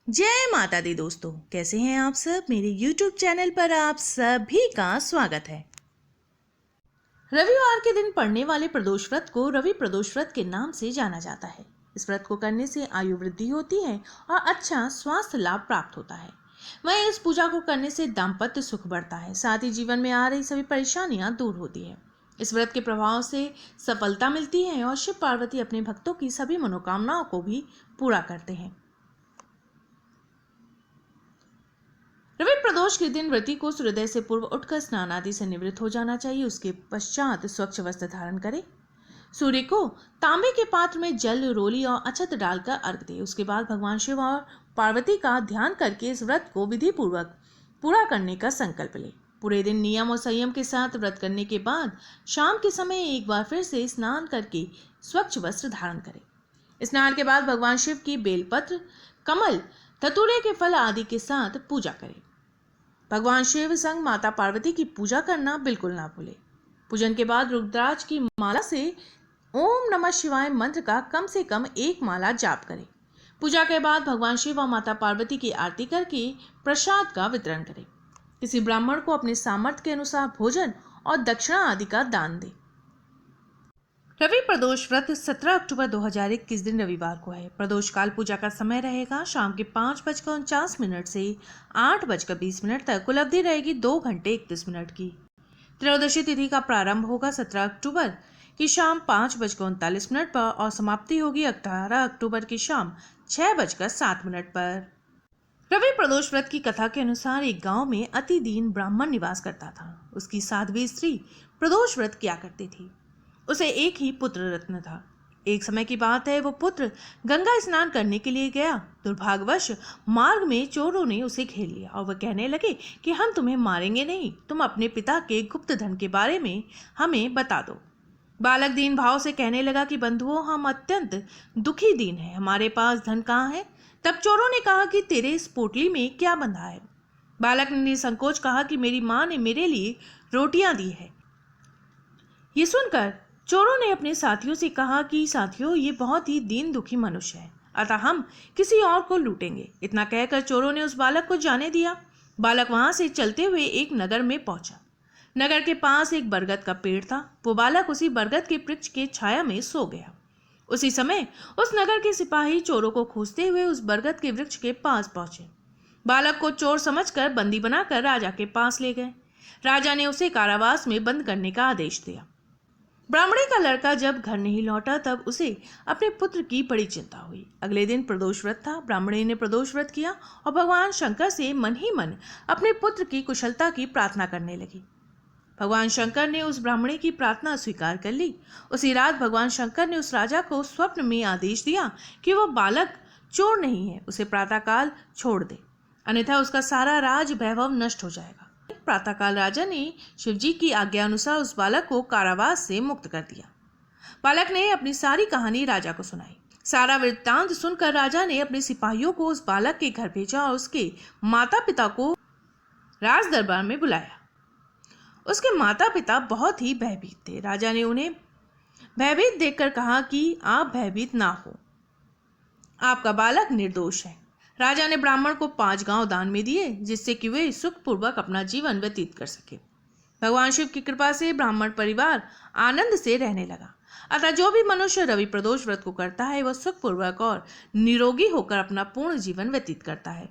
जय माता दी दोस्तों, कैसे हैं आप सब। मेरे YouTube चैनल पर आप सभी का स्वागत है। रविवार के दिन पड़ने वाले प्रदोष व्रत को रवि प्रदोष व्रत के नाम से जाना जाता है। इस व्रत को करने से आयु वृद्धि होती है और अच्छा स्वास्थ्य लाभ प्राप्त होता है। वहीं इस पूजा को करने से दाम्पत्य सुख बढ़ता है, साथ ही जीवन में आ रही सभी परेशानियां दूर होती है। इस व्रत के प्रभाव से सफलता मिलती है और शिव पार्वती अपने भक्तों की सभी मनोकामनाओं को भी पूरा करते हैं। रवि प्रदोष के दिन व्रती को सूर्योदय से पूर्व उठकर स्नान आदि से निवृत्त हो जाना चाहिए। उसके पश्चात स्वच्छ वस्त्र धारण करें। सूर्य को तांबे के पात्र में जल, रोली और अक्षत डालकर अर्घ दे। उसके बाद भगवान शिव और पार्वती का ध्यान करके इस व्रत को विधि पूर्वक पूरा करने का संकल्प ले। पूरे दिन नियम और संयम के साथ व्रत करने के बाद शाम के समय एक बार फिर से स्नान करके स्वच्छ वस्त्र धारण करें। स्नान के बाद भगवान शिव की बेलपत्र, कमल, धतूरे के फल आदि के साथ पूजा करें। भगवान शिव संग माता पार्वती की पूजा करना बिल्कुल ना भूले। पूजन के बाद रुद्राक्ष की माला से ओम नमः शिवाय मंत्र का कम से कम एक माला जाप करें। पूजा के बाद भगवान शिव और माता पार्वती की आरती करके प्रसाद का वितरण करें। किसी ब्राह्मण को अपने सामर्थ्य के अनुसार भोजन और दक्षिणा आदि का दान दें। रवि प्रदोष व्रत 17 अक्टूबर 2021 दिन रविवार को है। प्रदोष काल पूजा का समय रहेगा शाम के 5:49 से 8:20 तक। कुल अवधि रहेगी 2 घंटे 31 मिनट की। त्रयोदशी तिथि का प्रारंभ होगा 17 अक्टूबर की शाम 5:39 पर और समाप्ति होगी 18 अक्टूबर की शाम 6:07 पर। रवि प्रदोष व्रत की कथा के अनुसार एक गांव में अति दीन ब्राह्मण निवास करता था। उसकी साध्वी स्त्री प्रदोष व्रत किया करती थी। उसे एक ही पुत्र रत्न था। एक समय की बात है, वो पुत्र गंगा स्नान करने के लिए गया। दुर्भाग्यवश मार्ग में चोरों ने उसे घेर लिया और वह कहने लगे कि हम तुम्हें मारेंगे नहीं, तुम अपने पिता के गुप्त धन के बारे में हमें बता दो। बालक दीन भाव से कहने लगा कि बंधुओं, हम अत्यंत दुखी दीन हैं, हमारे पास धन कहाँ है। तब चोरों ने कहा कि तेरे इस पोटली में क्या बंधा है। बालक ने निसंकोच कहा कि मेरी माँ ने मेरे लिए रोटियां दी है। ये सुनकर चोरों ने अपने साथियों से कहा कि साथियों, ये बहुत ही दीन दुखी मनुष्य है, अतः हम किसी और को लूटेंगे। इतना कहकर चोरों ने उस बालक को जाने दिया। बालक वहां से चलते हुए एक नगर में पहुंचा। नगर के पास एक बरगद का पेड़ था। वो बालक उसी बरगद के वृक्ष के छाया में सो गया। उसी समय उस नगर के सिपाही चोरों को खोजते हुए उस बरगद के वृक्ष के पास पहुंचे। बालक को चोर समझकर बंदी बनाकर राजा के पास ले गए। राजा ने उसे कारावास में बंद करने का आदेश दिया। ब्राह्मणी का लड़का जब घर नहीं लौटा तब उसे अपने पुत्र की बड़ी चिंता हुई। अगले दिन प्रदोष व्रत था। ब्राह्मणी ने प्रदोष व्रत किया और भगवान शंकर से मन ही मन अपने पुत्र की कुशलता की प्रार्थना करने लगी। भगवान शंकर ने उस ब्राह्मणी की प्रार्थना स्वीकार कर ली। उसी रात भगवान शंकर ने उस राजा को स्वप्न में आदेश दिया कि वह बालक चोर नहीं है, उसे प्रातःकाल छोड़ दे, अन्यथा उसका सारा राज वैभव नष्ट हो जाएगा। प्रातःकाल राजा ने शिवजी की आज्ञा अनुसार उस बालक को कारावास से मुक्त कर दिया। बालक ने अपनी सारी कहानी राजा को सुनाई। सारा वृत्तांत सुनकर राजा ने अपने सिपाहियों को उस बालक के घर भेजा और उसके माता पिता को राज दरबार में बुलाया। उसके माता पिता बहुत ही भयभीत थे। राजा ने उन्हें भयभीत देखकर कहा कि आप भयभीत ना हो, आपका बालक निर्दोष है। राजा ने ब्राह्मण को 5 गांव दान में दिए, जिससे कि वे सुखपूर्वक अपना जीवन व्यतीत कर सके। भगवान शिव की कृपा से ब्राह्मण परिवार आनंद से रहने लगा। अतः जो भी मनुष्य रवि प्रदोष व्रत को करता है, वह सुखपूर्वक और निरोगी होकर अपना पूर्ण जीवन व्यतीत करता है।